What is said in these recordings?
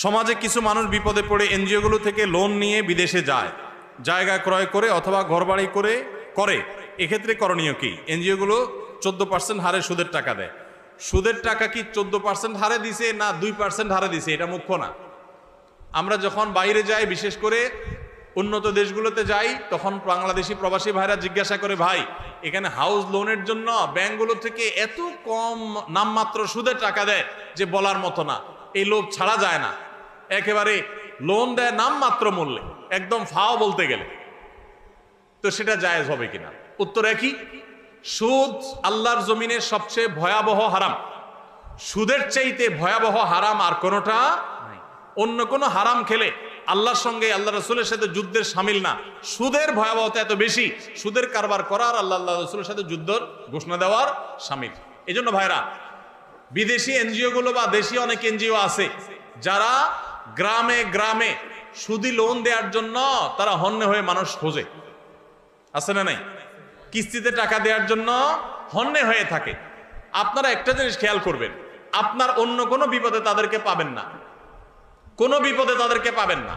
সমাজে কিছু মানুষ বিপদে পড়ে এনজিওগুলো থেকে লোন নিয়ে বিদেশে যায়, জায়গা ক্রয় করে অথবা ঘরবাড়ি করে এক্ষেত্রে করণীয় কি? এনজিওগুলো 14% হারে সুদের টাকা দেয়। সুদের টাকা কি 14% হারে দিছে না 2% হারে দিছে এটা মুখ্য না। আমরা যখন বাইরে যাই, বিশেষ করে উন্নত দেশগুলোতে যাই, তখন বাংলাদেশি প্রবাসী ভাইরা জিজ্ঞাসা করে, ভাই এখানে হাউস লোনের জন্য ব্যাংকগুলো থেকে এত কম নামমাত্র সুদের টাকা দেয় যে বলার মতো না, এই লোভ ছাড়া যায় না। একেবারে লোন দেয় নামমাত্র মূল্যে, একদম ফাও বলতে গেলে। তো সেটা জায়েজ হবে কিনা? উত্তর একই, সুদ আল্লাহর জমিনের সবচেয়ে ভয়াবহ হারাম। সুদের চাইতে ভয়াবহ হারাম আর কোনোটা নাই। অন্য কোনো হারাম খেলে আল্লাহর সঙ্গে, আল্লাহ রসুলের সাথে যুদ্ধের সামিল না। সুদের ভয়াবহতা এত বেশি, সুদের কারবার করার আল্লাহ রসুলের সাথে যুদ্ধের ঘোষণা দেওয়ার সামিল। এই জন্য ভাইরা, বিদেশি এনজিও গুলো বা দেশি অনেক এনজিও আছে যারা গ্রামে গ্রামে সুদি লোন দেওয়ার জন্য তারা হন্যে হয়ে মানুষ খোঁজে, আছে না নাই? কিস্তিতে টাকা দেওয়ার জন্য হন্যে হয়ে থাকে। আপনারা একটা জিনিস খেয়াল করবেন, আপনার অন্য কোনো বিপদে তাদেরকে পাবেন না, কোনো বিপদে তাদেরকে পাবেন না।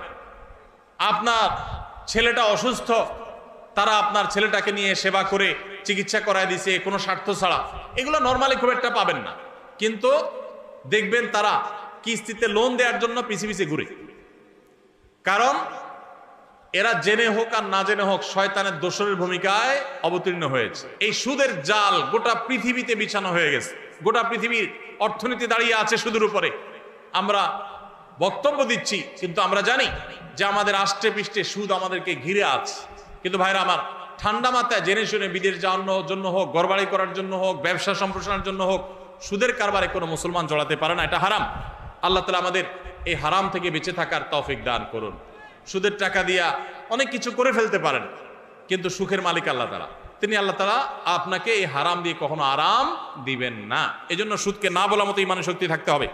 আপনার ছেলেটা অসুস্থ, তারা আপনার ছেলেটাকে নিয়ে সেবা করে চিকিৎসা করায় দিছে কোনো স্বার্থ ছাড়া, এগুলো নর্মালি খুব একটা পাবেন না। কিন্তু দেখবেন তারা কিস্তিতে লোন দেওয়ার জন্য পিছে পিছে ঘুরে। কারণ এরা জেনে হোক আর না জেনে হোক শয়তানের দোসরের ভূমিকায় অবতীর্ণ হয়েছে। এই সুদের জাল গোটা পৃথিবীতে বিছানো হয়ে গেছে। গোটা পৃথিবীর অর্থনীতি দাঁড়িয়ে আছে সুদের উপরে। আমরা বক্তব্য দিচ্ছি, কিন্তু আমরা জানি যে আমাদের আষ্টে পৃষ্ঠে সুদ আমাদেরকে ঘিরে আছে। কিন্তু ভাইরা আমার, ঠান্ডা মাথায় জেনে শুনে বিদেশ যাওয়ার জন্য হোক, ঘরবাড়ি করার জন্য হোক, ব্যবসা সম্প্রসারণের জন্য হোক, সুদের কারবারে কোনো মুসলমান জড়াতে পারে না, এটা হারাম। আল্লাহ তাআলা আমাদের এই হারাম থেকে বেঁচে থাকার তৌফিক দান করুন। সুদের টাকা দিয়া অনেক কিছু করে ফেলতে পারেন, কিন্তু সুখের মালিক আল্লাহ তাআলা। তিনি আল্লাহ তাআলা আপনাকে এই হারাম দিয়ে কখনো আরাম দিবেন না। এজন্য সুদকে না বলার মতো ইমানের শক্তি থাকতে হবে।